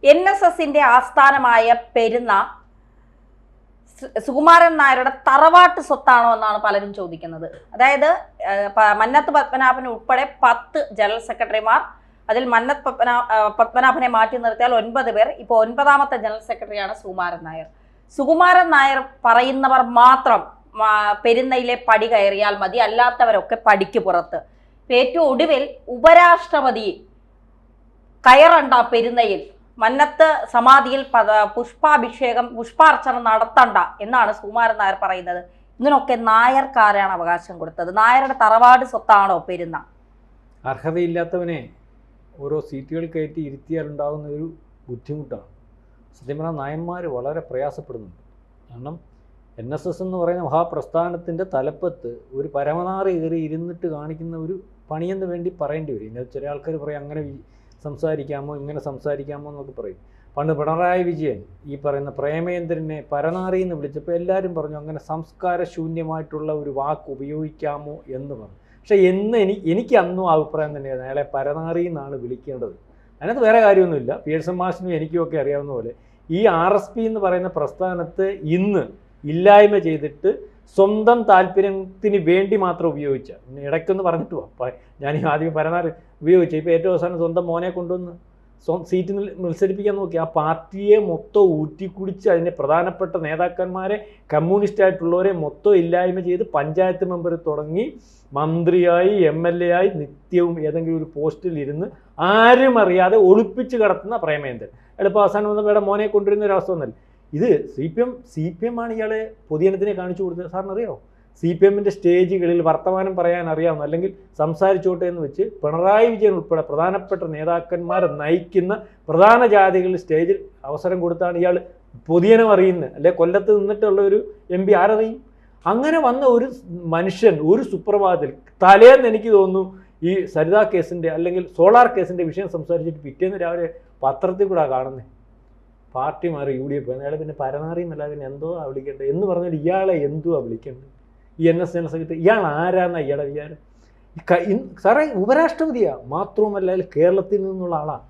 NSSന്റെ ആസ്ഥാനമായ പെരുന്ന സുകുമാരൻ നായരുടെ തറവാട്ട് സ്വത്താണോ എന്നാണ് പലരും ചോദിക്കുന്നത്. അതായത് മന്നത്ത് പത്മനാഭൻ ഉൾപ്പെടെ 10 ജനറൽ സെക്രട്ടറിമാർ, അതിൽ മന്നത്ത് പത്മനാഭനെ മാറ്റി നിർത്തിയാൽ 9 പേർ. ഇപ്പോൾ 9ാമത്തെ ജനറൽ സെക്രട്ടറിയാണ് സുകുമാരൻ നായർ. സുകുമാരൻ നായർ പറയുന്നവർ മാത്രം പെരുന്നയിലെ പടി കയറിയാൽ മതി, അല്ലാത്തവരൊക്കെ പടിക്ക് പുറത്ത്. ഏറ്റവും ഒടുവിൽ ഉപരാഷ്ട്രപതി കയറണ്ട പെരുന്നയിൽ, മന്നത്ത് സമാധിയിൽ പുഷ്പാർച്ചന നടത്തണ്ട എന്നാണ് സുകുമാരൻ നായർ പറയുന്നത്. ഇതിനൊക്കെ നായർക്കാരാണ് അവകാശം കൊടുത്തത്. നായരുടെ തറവാട് സ്വത്താണോ പെരുന്ന? അർഹതയില്ലാത്തവനെ ഓരോ സീറ്റുകൾ കയറ്റി ഇരുത്തിയാലുണ്ടാകുന്ന ഒരു ബുദ്ധിമുട്ടാണ്. സത്യം പറഞ്ഞാൽ നായന്മാർ വളരെ പ്രയാസപ്പെടുന്നുണ്ട്. കാരണം NSS എന്ന് പറയുന്ന മഹാപ്രസ്ഥാനത്തിൻ്റെ തലപ്പത്ത് ഒരു പരമനാറി കയറി ഇരുന്നിട്ട് കാണിക്കുന്ന ഒരു പണിയെന്ന് വേണ്ടി പറയേണ്ടി വരും. ഇന്ന് ചില ആൾക്കാർ പറയും അങ്ങനെ സംസാരിക്കാമോ, ഇങ്ങനെ സംസാരിക്കാമോ എന്നൊക്കെ പറയും. പണ്ട് പിണറായി വിജയൻ ഈ പറയുന്ന പ്രേമേന്ദ്രനെ പരനാറി എന്ന് വിളിച്ചപ്പോൾ എല്ലാവരും പറഞ്ഞു അങ്ങനെ സംസ്കാരശൂന്യമായിട്ടുള്ള ഒരു വാക്ക് ഉപയോഗിക്കാമോ എന്ന് പറഞ്ഞു. പക്ഷേ എനിക്ക് അന്നും അഭിപ്രായം തന്നെയായിരുന്നു അയാളെ പരനാറി എന്നാണ് വിളിക്കേണ്ടത്. അതിനകത്ത് വേറെ കാര്യമൊന്നുമില്ല. പിയേഴ്സൺ മാഷിനും എനിക്കുമൊക്കെ അറിയാവുന്ന പോലെ ഈ RSP എന്ന് പറയുന്ന പ്രസ്ഥാനത്ത് ഇന്ന് ഇല്ലായ്മ ചെയ്തിട്ട് സ്വന്തം താല്പര്യത്തിന് വേണ്ടി മാത്രം ഉപയോഗിച്ച, ഇടയ്ക്കൊന്ന് പറഞ്ഞിട്ട് പോവാം, ഞാൻ ആദ്യം പരനാറി ഉപയോഗിച്ചു, ഇപ്പോൾ ഏറ്റവും അവസാനം സ്വന്തം മോനെ കൊണ്ടുവന്ന് സീറ്റ് മത്സരിപ്പിക്കാൻ നോക്കി. ആ പാർട്ടിയെ മൊത്തം ഊറ്റിക്കുടിച്ച് അതിൻ്റെ പ്രധാനപ്പെട്ട നേതാക്കന്മാരെ, കമ്മ്യൂണിസ്റ്റായിട്ടുള്ളവരെ മൊത്തം ഇല്ലായ്മ ചെയ്ത് പഞ്ചായത്ത് മെമ്പർ തുടങ്ങി മന്ത്രിയായി MLA ആയി നിത്യവും ഏതെങ്കിലും ഒരു പോസ്റ്റിൽ ഇരുന്ന് ആരും അറിയാതെ ഒളിപ്പിച്ച് കിടത്തുന്ന പ്രേമേന്ദ്രൻ എളുപ്പം അവസാനം വന്ന വേറെ മോനെ കൊണ്ടുവരുന്ന ഒരവസ്ഥ വന്നല്ല. ഇത് CPM ആണ് ഇയാളെ പൊതുജനത്തിനെ കാണിച്ചു കൊടുത്തത്. സാറിനറിയാമോ? CPMൻ്റെ സ്റ്റേജുകളിൽ വർത്തമാനം പറയാൻ അറിയാവുന്ന, അല്ലെങ്കിൽ സംസാരിച്ചോട്ടെ എന്ന് വെച്ച് പിണറായി വിജയൻ ഉൾപ്പെടെ പ്രധാനപ്പെട്ട നേതാക്കന്മാരെ നയിക്കുന്ന പ്രധാന ജാതികളിൽ സ്റ്റേജിൽ അവസരം കൊടുത്താണ് ഇയാൾ പൊതുജനം അറിയുന്നത്. അല്ലെ കൊല്ലത്ത് നിന്നിട്ടുള്ള ഒരു MP ആരറിയും? അങ്ങനെ വന്ന ഒരു മനുഷ്യൻ ഒരു സുപ്രഭാതത്തിൽ തലേന്ന് എനിക്ക് തോന്നുന്നു ഈ സരിത കേസിൻ്റെ അല്ലെങ്കിൽ സോളാർ കേസിൻ്റെ വിഷയം സംസാരിച്ചിട്ട് പിറ്റേന്ന് രാവിലെ പത്രത്തിൽ കൂടെ കാണുന്നത് പാർട്ടി മാറി UDF. അയാളെ പിന്നെ പരനാറി എന്നല്ല, പിന്നെ എന്തോ വിളിക്കേണ്ടത് എന്ന് പറഞ്ഞാൽ ഇയാളെ എന്തുവാ വിളിക്കേണ്ടത്? ഈ NS ജനറൽ സെക്രട്ടറി ഇയാൾ ആരാന്ന ഇയാളെ വിചാരം? സാറേ ഉപരാഷ്ട്രപതിയാ, മാത്രവുമല്ല അയാൾ കേരളത്തിൽ നിന്നുള്ള ആളാണ്.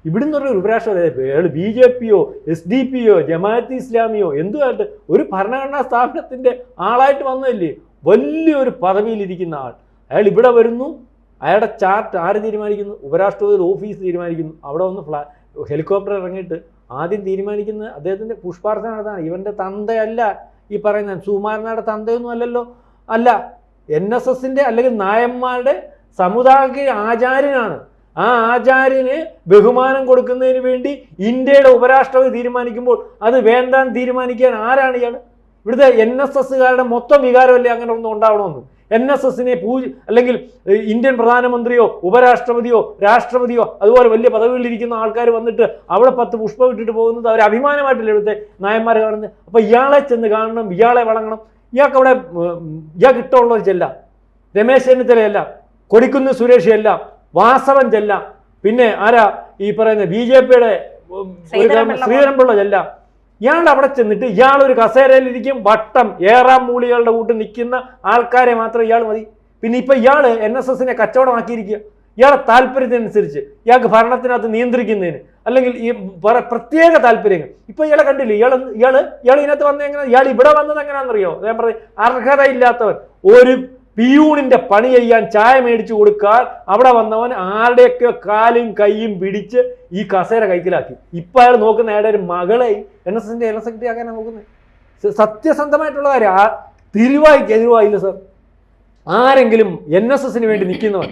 ഇവിടുന്ന് പറഞ്ഞ ഉപരാഷ്ട്രപതി അയാൾ BJPയോ SDP യോ ജമാഅത്ത് ഇസ്ലാമിയോ എന്തുമായിട്ട് ഒരു ഭരണഘടനാ സ്ഥാപനത്തിൻ്റെ ആളായിട്ട് വന്നതല്ലേ, വലിയൊരു പദവിയിലിരിക്കുന്ന ആൾ. അയാൾ ഇവിടെ വരുന്നു, അയാളുടെ ചാർട്ട് ആര് തീരുമാനിക്കുന്നു? ഉപരാഷ്ട്രപതിയുടെ ഓഫീസ് തീരുമാനിക്കുന്നു. അവിടെ വന്ന് ഹെലികോപ്റ്റർ ഇറങ്ങിയിട്ട് ആദ്യം തീരുമാനിക്കുന്നത് അദ്ദേഹത്തിൻ്റെ പുഷ്പാർച്ചന നടത്താണ്. ഇവൻ്റെ തന്തയല്ല ഈ പറയുന്ന സുകുമാരനായുടെ തന്തയൊന്നും അല്ലല്ലോ, അല്ല, NSSൻ്റെ അല്ലെങ്കിൽ നായന്മാരുടെ സമുദായ ആചാര്യനാണ്. ആ ആചാര്യന് ബഹുമാനം കൊടുക്കുന്നതിന് വേണ്ടി ഇന്ത്യയുടെ ഉപരാഷ്ട്രപതി തീരുമാനിക്കുമ്പോൾ അത് വേണ്ടാൻ തീരുമാനിക്കാൻ ആരാണ് ഇയാൾ? ഇവിടുത്തെ NSSകാരുടെ മൊത്തം വികാരമല്ലേ അങ്ങനെ ഒന്നും ഉണ്ടാവണമെന്ന്. NSSനെ അല്ലെങ്കിൽ ഇന്ത്യൻ പ്രധാനമന്ത്രിയോ ഉപരാഷ്ട്രപതിയോ രാഷ്ട്രപതിയോ അതുപോലെ വലിയ പദവികളിലിരിക്കുന്ന ആൾക്കാർ വന്നിട്ട് അവിടെ 10 പുഷ്പം ഇട്ടിട്ട് പോകുന്നത് അവർ അഭിമാനമായിട്ടല്ലേ ഇവിടുത്തെ നായന്മാർ കാണുന്നത്. അപ്പോൾ ഇയാളെ ചെന്ന് കാണണം, ഇയാളെ വണങ്ങണം. ഇയാൾക്ക് അവിടെ ഇയാൾക്ക് ഇഷ്ടമുള്ളവർ ചെല്ലാം. രമേശ് ചെന്നിത്തലയല്ല, കൊടിക്കുന്ന് സുരേഷയല്ല, വാസവൻ ചെല്ലാം, പിന്നെ ആരാ ഈ പറയുന്ന BJPയുടെ ശ്രീധരൻപിള്ള ചെല്ലാം. ഇയാൾ അവിടെ ചെന്നിട്ട് ഇയാളൊരു കസേരയിലിരിക്കും, വട്ടം ഏറാം മൂളികളുടെ കൂട്ട് നിൽക്കുന്ന ആൾക്കാരെ മാത്രം ഇയാൾ മതി. പിന്നെ ഇപ്പം ഇയാൾ NSSനെ കച്ചവടമാക്കിയിരിക്കുക. ഇയാളെ താല്പര്യത്തിനനുസരിച്ച് ഇയാൾക്ക് ഭരണത്തിനകത്ത് നിയന്ത്രിക്കുന്നതിന് അല്ലെങ്കിൽ ഈ പ്രത്യേക താല്പര്യങ്ങൾ. ഇപ്പം ഇയാളെ കണ്ടില്ലേ, ഇയാൾ ഇതിനകത്ത് വന്നത് എങ്ങനെ? ഇയാൾ ഇവിടെ വന്നത് എങ്ങനെയാണെന്നറിയോ? ഞാൻ പറഞ്ഞത് അർഹതയില്ലാത്തവൻ ഒരു പിയൂണിന്റെ പണി ചെയ്യാൻ ചായ മേടിച്ചു കൊടുക്കാൻ അവിടെ വന്നവൻ ആരുടെയൊക്കെ കാലും കൈയും പിടിച്ച് ഈ കസേര കൈക്കലാക്കി. ഇപ്പം അയാൾ നോക്കുന്ന അയാളുടെ ഒരു മകളെ NSSന്റെ ജനറൽ സെക്രട്ടറി ആക്കാനാണ് നോക്കുന്നത്. സത്യസന്ധമായിട്ടുള്ള കാര്യം. തിരുവായില്ല സർ. ആരെങ്കിലും NSSന് വേണ്ടി നിൽക്കുന്നവൻ,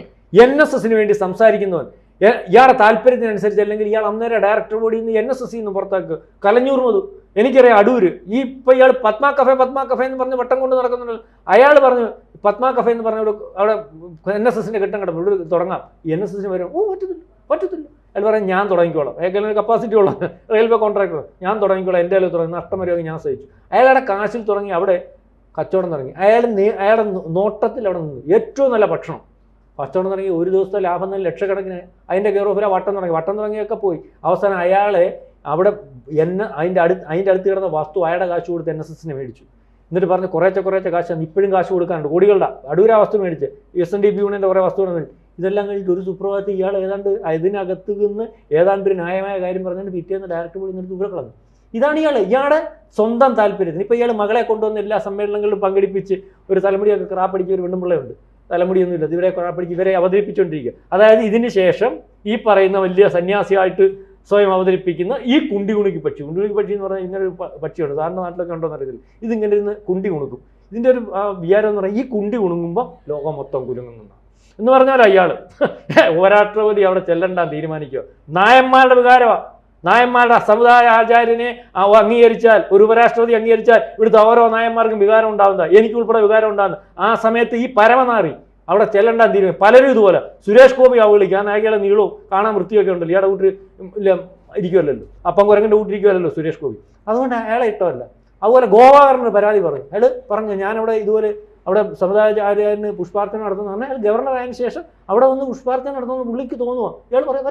NSSന് വേണ്ടി സംസാരിക്കുന്നവൻ, ഇയാളുടെ താല്പര്യത്തിനനുസരിച്ച് അല്ലെങ്കിൽ ഇയാൾ അന്നേരം ഡയറക്ടർ ബോഡിയിൽ നിന്ന് NSS നിന്ന് പുറത്താക്കുക. കലഞ്ഞൂർ മധു, എനിക്കറിയാം, അടൂര്. ഈ ഇപ്പം ഇയാൾ പത്മ കഫേ എന്ന് പറഞ്ഞ് വട്ടം കൊണ്ട് നടക്കുന്നുണ്ടല്ലോ. അയാൾ പറഞ്ഞു പത്മ കഫേ എന്ന് പറഞ്ഞ അവിടെ NSSന്റെ ഘട്ടം കിടക്കും, ഇവിടെ തുടങ്ങാം. NSSന് വരും. പറ്റത്തില്ല. അയാൾ പറയും ഞാൻ തുടങ്ങിക്കോളാം. അയാൾക്ക് കപ്പാസിറ്റി ഉള്ള റെയിൽവേ കോൺട്രാക്ടർ, ഞാൻ തുടങ്ങിക്കോളാം, എൻ്റെ കയ്യിൽ തുടങ്ങി, നഷ്ടം വരുമെങ്കിൽ ഞാൻ സഹിച്ചു. അയാളുടെ കാശിൽ തുടങ്ങി അവിടെ കച്ചവടം തുടങ്ങി. അയാളുടെ നോട്ടത്തിൽ അവിടെ നിന്ന് ഏറ്റവും നല്ല ഭക്ഷണം കച്ചവടം തുടങ്ങി. ഒരു ദിവസത്തെ ലാഭം തന്നെ ലക്ഷക്കണക്കിന്. അതിൻ്റെ കെയർ ഓഫിലെ വട്ടം തുടങ്ങിയൊക്കെ പോയി. അവസാനം അയാളെ അവിടെ അതിൻ്റെ അടുത്ത് കിടന്ന വസ്തു അയാളുടെ കാശ് കൊടുത്ത് NSSനെ മേടിച്ചു. എന്നിട്ട് പറഞ്ഞ് കുറേശ്ശെ കാശ് ഇപ്പോഴും കാശ് കൊടുക്കാനുണ്ട്, കോടികളുടെ. അടൂര വസ്തു മേടിച്ച് SNDP യൂണിയൻ്റെ കുറേ വസ്തു ഇതെല്ലാം കഴിഞ്ഞിട്ട് ഒരു സുപ്രഭാതത്തിൽ ഇയാൾ ഏതാണ്ട് ഇതിനകത്ത് നിന്ന് ഏതാണ്ട് ഒരു ന്യായമായ കാര്യം പറഞ്ഞുകൊണ്ട് പിറ്റേന്ന് ഡയറക്ടർ പോയി നിന്നിട്ട് ദൂരെ കളഞ്ഞു. ഇതാണ് ഇയാളുടെ സ്വന്തം താല്പര്യത്തിന്. ഇപ്പോൾ ഇയാൾ മകളെ കൊണ്ടുവന്ന് എല്ലാ സമ്മേളനങ്ങളിലും പങ്കെടുപ്പിച്ച് ഒരു തലമുടിയൊക്കെ ക്രാപ്പടിച്ച് ഒരു പെണ്ണുപിള്ളയുണ്ട്, തലമുടിയൊന്നുമില്ല, ഇവരെ ക്രാപ്പടിച്ച് ഇവരെ അവതരിപ്പിച്ചുകൊണ്ടിരിക്കുക. അതായത് ഇതിന് ശേഷം ഈ പറയുന്ന വലിയ സന്യാസിയായിട്ട് സ്വയം അവതരിപ്പിക്കുന്ന ഈ കുണ്ടി കുണുക്കി പക്ഷി എന്ന് പറഞ്ഞാൽ ഇങ്ങനെ ഒരു പക്ഷിയുണ്ട്, സാറിൻ്റെ നാട്ടിലൊക്കെ ഉണ്ടോ എന്നറിയത്തില്ല. ഇതിങ്ങനെ ഇരുന്ന് കുണ്ടി കുണുക്കും. ഇതിൻ്റെ ഒരു വിചാരം എന്ന് പറഞ്ഞാൽ ഈ കുണ്ടി കുണുങ്ങുമ്പോൾ ലോകം മൊത്തം കുലുങ്ങുന്നതാണ് എന്ന് പറഞ്ഞാൽ അയാൾ ഉപരാഷ്ട്രപതി അവിടെ ചെല്ലണ്ടാന്ന് തീരുമാനിക്കുക. നായന്മാരുടെ വികാരമാണ്. നായന്മാരുടെ സമുദായ ആചാര്യനെ അംഗീകരിച്ചാൽ, ഒരു ഉപരാഷ്ട്രപതി അംഗീകരിച്ചാൽ ഇവിടുത്തെ ഓരോ നായന്മാർക്കും വികാരം ഉണ്ടാവുന്നതാണ്, എനിക്കുൾപ്പെടെ വികാരം ഉണ്ടാകുന്നത്. ആ സമയത്ത് ഈ പരമനാറി അവിടെ ചെല്ലണ്ടാന്ന് തീരുമാനം. പലരും ഇതുപോലെ സുരേഷ് ഗോപി വിളിക്കാൻ അയാളെ നീളവും കാണാൻ വൃത്തിയൊക്കെ ഉണ്ടല്ലോ, ഇയാളുടെ കൂട്ടി ഇരിക്കുമല്ലോ, അപ്പം കുരങ്ങൻ്റെ കൂട്ടിരിക്കുമല്ലോ സുരേഷ് ഗോപി. അതുകൊണ്ട് അയാളെ ഇഷ്ടമല്ല. അതുപോലെ ഗോവാകരന് പരാതി പറഞ്ഞു. അയാൾ പറഞ്ഞു ഞാനവിടെ ഇതുപോലെ അവിടെ സമുദായ ആചാര്യന് പുഷ്പാർച്ചന നടത്തുന്നു. അയാൾ ഗവർണർ ആയതിനു ശേഷം അവിടെ വന്ന് പുഷ്പാർച്ചന നടത്തുന്നു പുള്ളിക്ക് തോന്നുക. ഇയാൾ പറയാൻ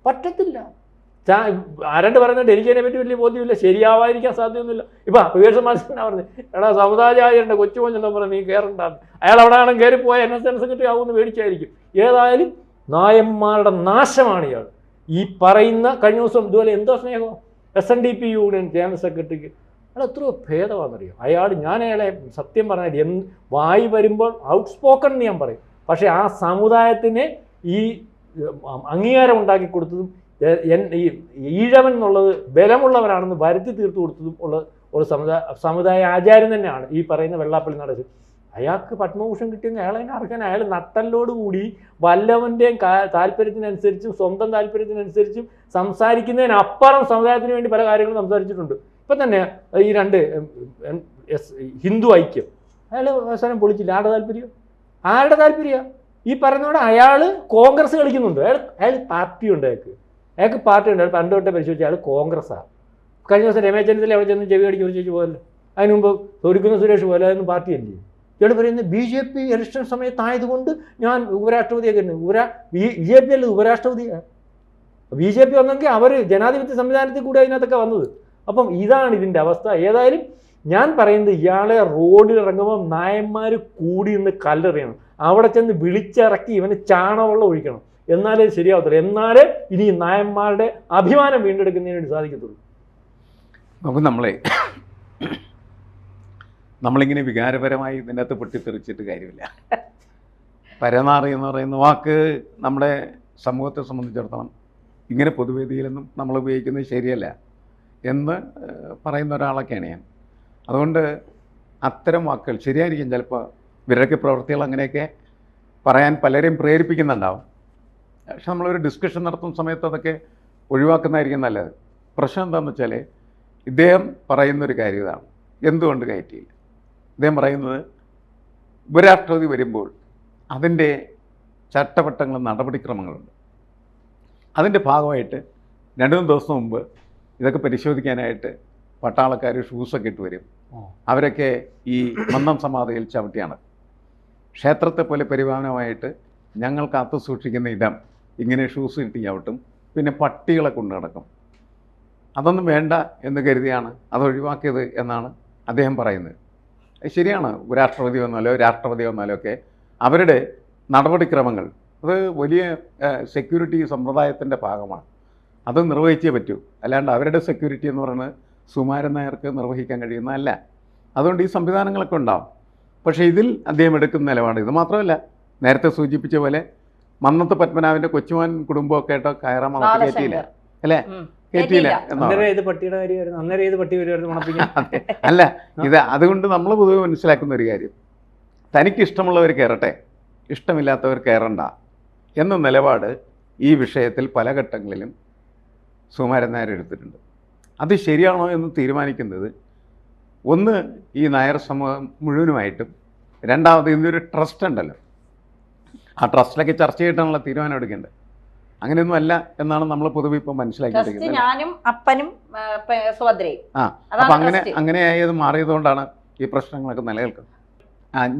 പറ്റത്തില്ല. ആരണ്ട് പറയുന്നുണ്ട്, എനിക്കതിനെ പറ്റി വലിയ ബോധ്യമില്ല, ശരിയാവാതിരിക്കാൻ സാധ്യമൊന്നുമില്ല. ഇപ്പം വിവേക് മാസ്റ്റർ പറഞ്ഞു, എടാ സമുദായാചാര്യൻ്റെ കൊച്ചുമോഞ്ഞെന്താ പറഞ്ഞു നീ കയറണ്ടാന്ന്. അയാൾ അവിടെ ആണെങ്കിൽ കയറിപ്പോയ NSN സെക്രട്ടറി ആവുമെന്ന് മേടിച്ചായിരിക്കും. ഏതായാലും നായന്മാരുടെ നാശമാണ് ഇയാൾ. ഈ പറയുന്ന കഴിഞ്ഞ ദിവസം ഇതുപോലെ എന്തോ സ്നേഹമോ SNDP യൂണിയൻ ജനറൽ സെക്രട്ടറിക്ക് അയാൾ എത്രയോ ഭേദമാണെന്നറിയോ. ഞാൻ അയാളെ സത്യം പറഞ്ഞാൽ വായി വരുമ്പോൾ ഔട്ട് സ്പോക്കൺ എന്ന് ഞാൻ പറയും. പക്ഷേ ആ സമുദായത്തിന് ഈ അംഗീകാരം ഉണ്ടാക്കി കൊടുത്തതും ഈ ഈഴവൻ എന്നുള്ളത് ബലമുള്ളവരാണെന്ന് വരുത്തി തീർത്തു കൊടുത്തതും ഉള്ള ഒരു സമുദായ ആചാരം തന്നെയാണ് ഈ പറയുന്ന വെള്ളാപ്പള്ളി നടേശൻ. അയാൾക്ക് പത്മഭൂഷൺ കിട്ടിയെങ്കിൽ അയാളെ അർഹൻ. അയാൾ നട്ടലോടുകൂടി വല്ലവൻ്റെയും താല്പര്യത്തിനനുസരിച്ചും സ്വന്തം താല്പര്യത്തിനനുസരിച്ചും സംസാരിക്കുന്നതിനപ്പുറം സമുദായത്തിന് വേണ്ടി പല കാര്യങ്ങളും സംസാരിച്ചിട്ടുണ്ട്. ഇപ്പം തന്നെ ഈ രണ്ട് ഹിന്ദു ഐക്യം അയാൾ അവസാനം പൊളിച്ചില്ല. ആരുടെ താല്പര്യം ഈ പറയുന്നതോടെ അയാൾ കോൺഗ്രസ് കളിക്കുന്നുണ്ട്. അയാൾ പാർട്ടിയുണ്ട്, അയാൾക്ക് പാർട്ടിയുണ്ട്. അയാൾ പണ്ട് തൊട്ടേ പരിശോധിച്ചാൽ അയാൾ കോൺഗ്രസ്സാണ്. കഴിഞ്ഞ ദിവസം രമേശ് ചെന്നിത്തല അവിടെ ചെന്ന് ചെവി അടിച്ച് ചോദിച്ചു പോകല്ലോ. അതിന് മുമ്പ് തൊടുക്കുന്ന സുരേഷ് പോലെ അതൊന്നും പാർട്ടിയല്ലേ. ഇയാൾ പറയുന്നത് BJP ഇലക്ഷൻ സമയത്തായതുകൊണ്ട് ഞാൻ ഉപരാഷ്ട്രപതിയൊക്കെ BJP അല്ല ഉപരാഷ്ട്രപതിയാണ്. BJP വന്നെങ്കിൽ അവർ ജനാധിപത്യ സംവിധാനത്തിൽ കൂടെ അതിനകത്തൊക്കെ വന്നത്. അപ്പം ഇതാണ് ഇതിൻ്റെ അവസ്ഥ. ഏതായാലും ഞാൻ പറയുന്നത് ഇയാളെ റോഡിൽ ഇറങ്ങുമ്പോൾ നായന്മാർ കൂടി നിന്ന് കല്ലെറിയണം. അവിടെ ചെന്ന് വിളിച്ചിറക്കി ഇവന് ചാണകവെള്ളം ഒഴിക്കണം. എന്നാലേ ശരിയാവത്തുള്ളൂ. എന്നാലേ ഇനി നായന്മാരുടെ അഭിമാനം വീണ്ടെടുക്കുന്നതിന് വേണ്ടി സാധിക്കത്തുള്ളൂ. നമുക്ക് നമ്മളിങ്ങനെ വികാരപരമായി ഇതിനകത്ത് പൊട്ടിത്തെറിച്ചിട്ട് കാര്യമില്ല. പരനാറി എന്ന് പറയുന്ന വാക്ക് നമ്മുടെ സമൂഹത്തെ സംബന്ധിച്ചിടത്തോളം ഇങ്ങനെ പൊതുവേദിയിലൊന്നും നമ്മൾ ഉപയോഗിക്കുന്നത് ശരിയല്ല എന്ന് പറയുന്ന ഒരാളൊക്കെയാണ് ഞാൻ. അതുകൊണ്ട് അത്തരം വാക്കുകൾ ശരിയായിരിക്കും. ചിലപ്പോൾ ഇവരൊക്കെ പ്രവൃത്തികൾ അങ്ങനെയൊക്കെ പറയാൻ പലരെയും പ്രേരിപ്പിക്കുന്നുണ്ടാവും. പക്ഷെ നമ്മളൊരു ഡിസ്കഷൻ നടത്തുന്ന സമയത്ത് അതൊക്കെ ഒഴിവാക്കുന്നതായിരിക്കും നല്ലത്. പ്രശ്നം എന്താണെന്ന് വെച്ചാൽ ഇദ്ദേഹം പറയുന്നൊരു കാര്യം ഇതാണ്, എന്തുകൊണ്ട് കയറ്റിയില്ല. ഇദ്ദേഹം പറയുന്നത് ഉപരാഷ്ട്രപതി വരുമ്പോൾ അതിൻ്റെ ചട്ടവട്ടങ്ങളും നടപടിക്രമങ്ങളുണ്ട്. അതിൻ്റെ ഭാഗമായിട്ട് 2-3 ദിവസം മുമ്പ് ഇതൊക്കെ പരിശോധിക്കാനായിട്ട് പട്ടാളക്കാർ ഷൂസൊക്കെ ഇട്ട് വരും. അവരൊക്കെ ഈ മന്നം സമാധിയിൽ ചവിട്ടിയാണ്. ക്ഷേത്രത്തെ പോലെ പരിപാലനമായിട്ട് ഞങ്ങൾ കാത്തു സൂക്ഷിക്കുന്ന ഇടം ഇങ്ങനെ ഷൂസ് ഇട്ട് ചവിട്ടും. പിന്നെ പട്ടികളെ കൊണ്ട് നടക്കും. അതൊന്നും വേണ്ട എന്ന് കരുതിയാണ് അത് ഒഴിവാക്കിയത് എന്നാണ് അദ്ദേഹം പറയുന്നത്. ശരിയാണ്, ഉപരാഷ്ട്രപതി വന്നാലോ രാഷ്ട്രപതി വന്നാലോ ഒക്കെ അവരുടെ നടപടിക്രമങ്ങൾ അത് വലിയ സെക്യൂരിറ്റി സമ്പ്രദായത്തിൻ്റെ ഭാഗമാണ്. അത് നിർവഹിച്ചേ പറ്റൂ. അല്ലാണ്ട് അവരുടെ സെക്യൂരിറ്റി എന്ന് പറയുന്നത് സുകുമാരൻ നായർക്ക് നിർവഹിക്കാൻ കഴിയുന്നതല്ല. അതുകൊണ്ട് ഈ സംവിധാനങ്ങളൊക്കെ ഉണ്ടാവും. പക്ഷേ ഇതിൽ അദ്ദേഹം എടുക്കുന്ന നിലപാട് ഇത് മാത്രമല്ല, നേരത്തെ സൂചിപ്പിച്ച പോലെ മന്നത്ത് പത്മനാഭൻ്റെ കൊച്ചുമോൻ കുടുംബമൊക്കെ ആയിട്ടോ കയറാൻ അവർക്ക് കയറ്റിയില്ല അല്ലേ, കയറ്റിയില്ല അല്ല. ഇത് അതുകൊണ്ട് നമ്മൾ പൊതുവെ മനസ്സിലാക്കുന്ന ഒരു കാര്യം, തനിക്കിഷ്ടമുള്ളവർ കയറട്ടെ, ഇഷ്ടമില്ലാത്തവർ കയറണ്ട എന്ന നിലപാട് ഈ വിഷയത്തിൽ പല ഘട്ടങ്ങളിലും സുകുമാരൻ നായർ എടുത്തിട്ടുണ്ട്. അത് ശരിയാണോ എന്ന് തീരുമാനിക്കുന്നത് ഒന്ന് ഈ നായർ സമൂഹം മുഴുവനുമായിട്ടും, രണ്ടാമത് ഇതിനൊരു ട്രസ്റ്റ് ഉണ്ടല്ലോ, ആ ട്രസ്റ്റിലൊക്കെ ചർച്ച ചെയ്തിട്ടാണല്ലോ തീരുമാനം എടുക്കേണ്ടത്. അങ്ങനെയൊന്നും അല്ല എന്നാണ് നമ്മൾ പൊതുവെ ഇപ്പം മനസ്സിലാക്കിയിരിക്കുന്നത്. ഞാനും അപ്പനും സുഭദ്രയും. അപ്പം അങ്ങനെയായത് മാറിയതുകൊണ്ടാണ് ഈ പ്രശ്നങ്ങളൊക്കെ നിലനിൽക്കുന്നത്.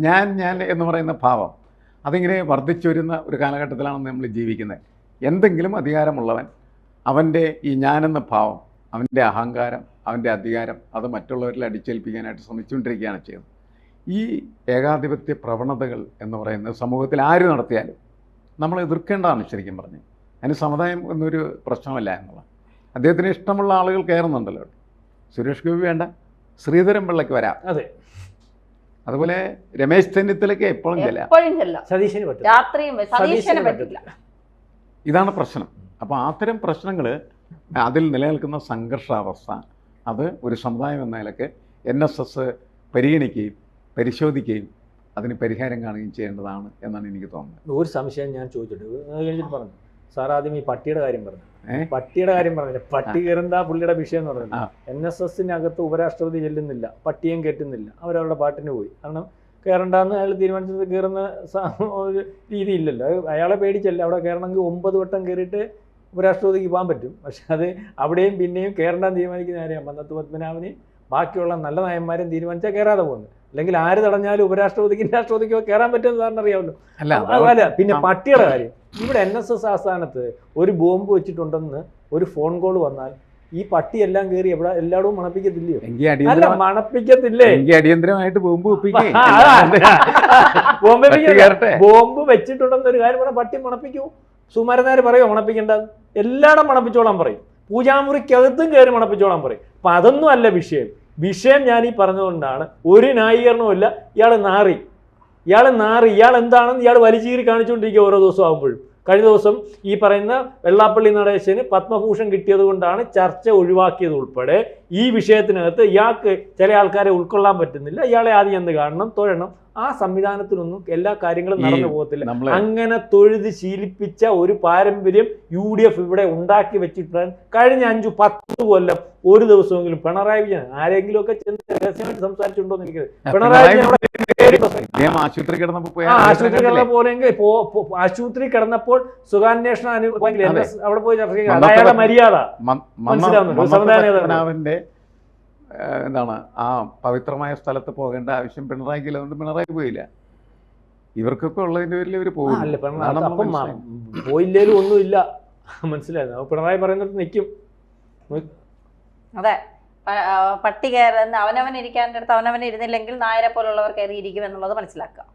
ഞാൻ എന്ന് പറയുന്ന ഭാവം അതിങ്ങനെ വർദ്ധിച്ചു വരുന്ന ഒരു കാലഘട്ടത്തിലാണ് നമ്മൾ ജീവിക്കുന്നത്. എന്തെങ്കിലും അധികാരമുള്ളവൻ അവൻ്റെ ഈ ഞാനെന്ന ഭാവം, അവൻ്റെ അഹങ്കാരം, അവൻ്റെ അധികാരം അത് മറ്റുള്ളവരിൽ അടിച്ചേൽപ്പിക്കാനായിട്ട് ശ്രമിച്ചുകൊണ്ടിരിക്കുകയാണ് ചെയ്യുന്നത്. ഈ ഏകാധിപത്യ പ്രവണതകൾ എന്ന് പറയുന്നത് സമൂഹത്തിൽ ആര് നടത്തിയാലും നമ്മൾ എതിർക്കേണ്ടതാണ് ശരിക്കും പറഞ്ഞ്. അതിന് സമുദായം എന്നൊരു പ്രശ്നമല്ല എന്നുള്ളത്. അദ്ദേഹത്തിന് ഇഷ്ടമുള്ള ആളുകൾ കയറുന്നുണ്ടല്ലോ. സുരേഷ് ഗോപി വേണ്ട, ശ്രീധരൻ പിള്ളയ്ക്ക് വരാം. അതെ, അതുപോലെ രമേശ് ചെന്നിത്തലയ്ക്ക് എപ്പോഴും ചെല്ലാം. സതീശന് പറ്റും, രാത്രിയും സതീശന് പറ്റില്ല. ഇതാണ് പ്രശ്നം. അപ്പോൾ അത്തരം പ്രശ്നങ്ങൾ, അതിൽ നിലനിൽക്കുന്ന സംഘർഷാവസ്ഥ, അത് ഒരു സമുദായം എന്ന നിലയ്ക്ക് NSS പരിഗണിക്കുകയും പരിശോധിക്കുകയും അതിന് പരിഹാരം കാണുകയും ചെയ്യേണ്ടതാണ് എന്നാണ് എനിക്ക് തോന്നുന്നത്. ഒരു സംശയം ഞാൻ ചോദിച്ചിട്ട് കഴിഞ്ഞിട്ട് പറഞ്ഞു. സാർ ആദ്യം ഈ പട്ടിയുടെ കാര്യം പറഞ്ഞു. പട്ടിയുടെ കാര്യം പറഞ്ഞില്ല. പട്ടി കയറണ്ട പുള്ളിയുടെ വിഷയം എന്ന് പറഞ്ഞില്ല. NSSനകത്ത് ഉപരാഷ്ട്രപതി ചെല്ലുന്നില്ല, പട്ടിയും കയറ്റുന്നില്ല, അവരവരുടെ പാട്ടിന് പോയി. കാരണം കയറണ്ടെന്ന് അയാൾ തീരുമാനിച്ചത് കയറുന്ന ഒരു രീതിയില്ലല്ലോ. അയാളെ പേടിച്ചല്ല. അവിടെ കയറണമെങ്കിൽ 9 വട്ടം കയറിയിട്ട് ഉപരാഷ്ട്രപതിക്ക് പോകാൻ പറ്റും. പക്ഷെ അത് അവിടെയും പിന്നെയും കയറണ്ടാന്ന് തീരുമാനിക്കുന്ന ആരെയാണ്? മന്നത്ത് പത്മനാഭനെയും ബാക്കിയുള്ള നല്ല നയന്മാരും തീരുമാനിച്ചാൽ കയറാതെ പോകുന്നത്. അല്ലെങ്കിൽ ആര് തടഞ്ഞാലും ഉപരാഷ്ട്രപതിക്കും രാഷ്ട്രപതിക്കോ കയറാൻ പറ്റുമെന്ന് സാറിന് അറിയാമല്ലോ. അല്ല, പിന്നെ പട്ടിയുടെ കാര്യം, ഇവിടെ NSS ആസ്ഥാനത്ത് ഒരു ബോംബ് വെച്ചിട്ടുണ്ടെന്ന് ഒരു ഫോൺ കോൾ വന്നാൽ ഈ പട്ടിയെല്ലാം കയറി എവിടെ എല്ലായിടവും മണപ്പിക്കത്തില്ലയോ? അല്ല, മണപ്പിക്കത്തില്ലേ? അടിയന്തരമായിട്ട് ബോംബ് ബോംബ് വെച്ചിട്ടുണ്ടെന്ന് ഒരു കാര്യം പറഞ്ഞാൽ പട്ടി മണപ്പിക്കൂ. സുമാരനാര് പറയോ മണപ്പിക്കേണ്ടത്? എല്ലായിടം മണപ്പിച്ചോളാൻ പറയും. പൂജാമുറിക്കകത്തും കയറി മണപ്പിച്ചോളാൻ പറയും. അപ്പം അതൊന്നും അല്ല വിഷയം. വിഷയം ഞാൻ ഈ പറഞ്ഞുകൊണ്ടാണ്. ഒരു ന്യായീകരണവും ഇല്ല. ഇയാൾ നാറി, ഇയാൾ എന്താണെന്ന് ഇയാൾ വലിച്ചീറി കാണിച്ചുകൊണ്ടിരിക്കുക ഓരോ ദിവസം ആകുമ്പോഴും. കഴിഞ്ഞ ദിവസം ഈ പറയുന്ന വെള്ളാപ്പള്ളി നടേശന് പത്മഭൂഷൺ കിട്ടിയത് കൊണ്ടാണ് ചർച്ച ഒഴിവാക്കിയത് ഉൾപ്പെടെ. ഈ വിഷയത്തിനകത്ത് ഇയാൾക്ക് ചില ആൾക്കാരെ ഉൾക്കൊള്ളാൻ പറ്റുന്നില്ല. ഇയാളെ ആദ്യം എന്ത് കാണണം, തൊഴണം. ആ സംവിധാനത്തിലൊന്നും എല്ലാ കാര്യങ്ങളും നടന്നു പോകത്തില്ല. അങ്ങനെ തൊഴുത് ശീലിപ്പിച്ച ഒരു പാരമ്പര്യം UDF ഇവിടെ ഉണ്ടാക്കി വെച്ചിട്ടാണ് കഴിഞ്ഞ 5-10 കൊല്ലം ഒരു ദിവസമെങ്കിലും പിണറായി വിജയൻ ആരെങ്കിലും ഒക്കെ ചെന്ന് രഹസ്യമായിട്ട് സംസാരിച്ചിട്ടുണ്ടോന്ന് എനിക്ക് പിണറായി ആശുപത്രി കിടന്നപ്പോൾ സുഖാന്വേഷണ അവിടെ പോയി ചർച്ച ചെയ്യുക അയാളുടെ മര്യാദ മനസ്സിലാവുന്നുണ്ട്. എന്താണ് ആ പവിത്രമായ സ്ഥലത്ത് പോകേണ്ട ആവശ്യം പിണറായിക്കില്ല. അതുകൊണ്ട് പിണറായി പോയില്ല. ഇവർക്കൊക്കെ ഉള്ളതിന്റെ പേരിൽ ഇവർ പോയില്ലേലും ഒന്നുമില്ല. മനസ്സിലായിരുന്നു. പിണറായി പറയുന്നത് നിൽക്കും. അതെ, പട്ടി കയറുന്ന അവനവൻ ഇരിക്കാൻ്റെ അടുത്ത് അവനവൻ ഇരുന്നില്ലെങ്കിൽ നായരെ പോലുള്ളവർ കയറിയിരിക്കും എന്നുള്ളത് മനസ്സിലാക്കുക.